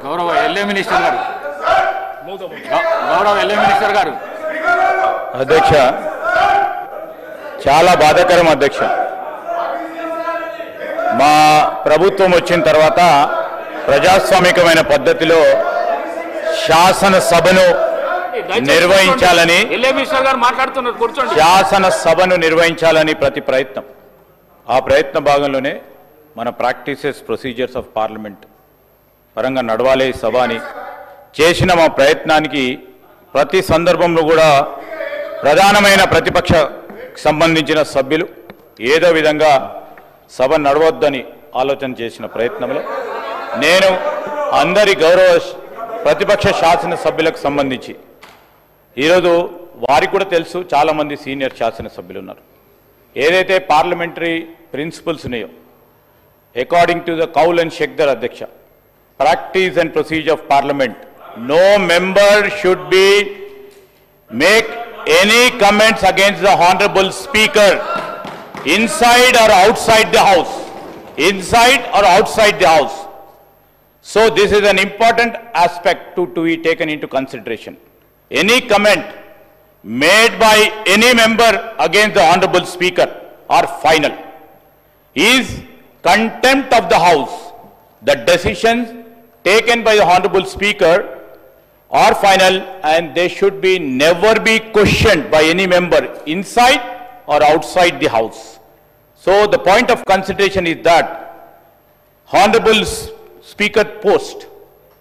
గౌరవ LA minister గారు అధ్యక్ష, చాలా బాధాకరం అధ్యక్ష. మా ప్రభుత్వం వచ్చిన తర్వాత ప్రజాస్వామికమైన పద్ధతిలో శాసనసభను నిర్వహించాలని ప్రతి ప్రయత్నం, ఆ ప్రయత్న భాగంలోనే మన ప్రాక్టీసెస్ ప్రొసీజర్స్ ఆఫ్ పార్లమెంట్ పరంగా నడవాలి సభ అని చేసిన మా ప్రయత్నానికి ప్రతి సందర్భంలో కూడా ప్రధానమైన ప్రతిపక్ష సంబంధించిన సభ్యులు ఏదో విధంగా సభ నడవద్దని ఆలోచన చేసిన ప్రయత్నంలో నేను అందరి గౌరవ ప్రతిపక్ష శాసన సభ్యులకు సంబంధించి ఈరోజు వారికి కూడా తెలుసు, చాలామంది సీనియర్ శాసనసభ్యులు ఉన్నారు. ఏదైతే పార్లమెంటరీ ప్రిన్సిపల్స్ ఉన్నాయో according to the Kaul and Shakdher అధ్యక్ష, practice and procedure of parliament, no member should be make any comments against the honorable speaker inside or outside the house, inside or outside the house. So this is an important aspect to be taken into consideration. Any comment made by any member against the honorable speaker are final, is contempt of the house. The decisions taken by the honorable speaker are final and they should be never be questioned by any member inside or outside the house. So the point of consideration is that honorable speaker post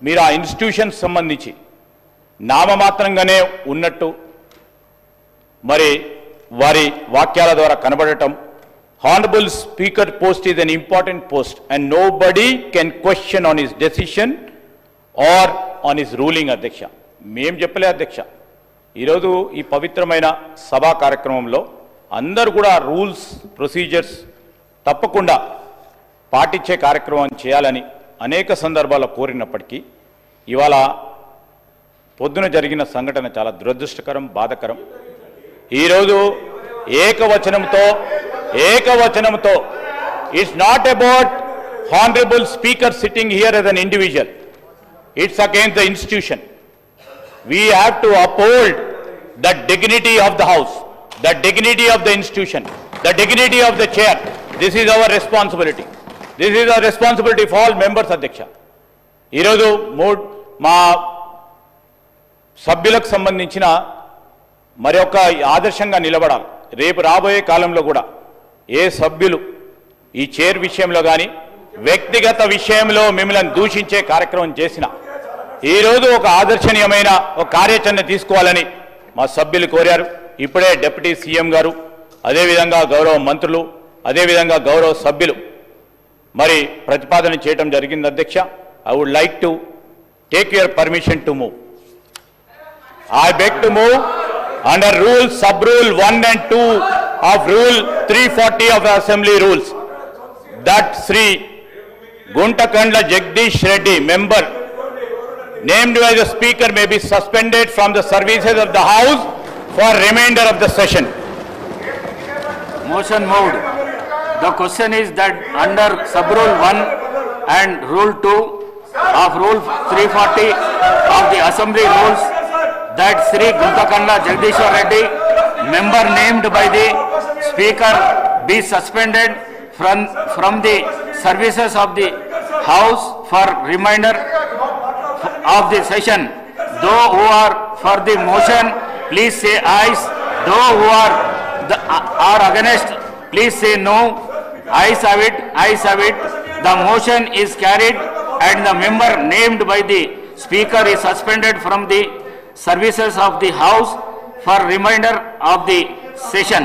మీరు ఆ institution సంబంధించి నామమాత్రంగానే ఉన్నట్టు మరి వారి వాక్యాల ద్వారా కనబడటం, honorable speaker post is an important post and nobody can question on his decision or on his ruling అధ్యక్ష. మేం చెప్పలే అధ్యక్ష, ఈరోజు ఈ పవిత్రమైన సభా కార్యక్రమంలో అందరూ కూడా రూల్స్ ప్రొసీజర్స్ తప్పకుండా పాటించే కార్యక్రమం చేయాలని అనేక సందర్భాల్లో కోరినప్పటికీ ఇవాళ పొద్దున జరిగిన సంఘటన చాలా దురదృష్టకరం, బాధాకరం. ఈరోజు ఏకవచనంతో it's not about honourable speaker sitting here as an individual. It's against the institution. We have to uphold the dignity of the house, the dignity of the institution, the dignity of the chair. This is our responsibility. This is our responsibility for all members, Adhyaksha. ఈరోజు మా సభ్యులకు సంబంధించిన మరి ఒక ఆదర్శంగా నిలబడాలి. రేపు రాబోయే కాలంలో కూడా ఏ సభ్యులు ఈ చైర్ విషయంలో కానీ వ్యక్తిగత విషయంలో మిమ్మల్ని దూషించే కార్యక్రమం చేసినా ఈరోజు ఒక ఆదర్శనీయమైన ఒక కార్యాచరణ తీసుకోవాలని మా సభ్యులు కోరారు. ఇప్పుడే డిప్యూటీ సీఎం గారు, అదేవిధంగా గౌరవ మంత్రులు, అదేవిధంగా గౌరవ సభ్యులు మరి ప్రతిపాదన చేయడం జరిగింది అధ్యక్ష. I would like to take your permission to move. I beg to move under rule, sub-rule 1 and 2 of rule 340 of the Assembly rules that Sri Guntakandla Jagdish Reddy, member named by the Speaker, may be suspended from the services of the House for remainder of the session. Motion moved. The question is that under sub-rule 1 and rule 2 of rule 340 of the Assembly rules, that Sri Guntakandla Jagdishwar Reddy, member named by the Speaker, be suspended from the services of the House for remainder of the session. Those who are for the motion, please say ayes. Those who are against, please say no. Ayes have it. Ayes have it. The motion is carried and the member named by the Speaker is suspended from the services of the House for remainder of the session.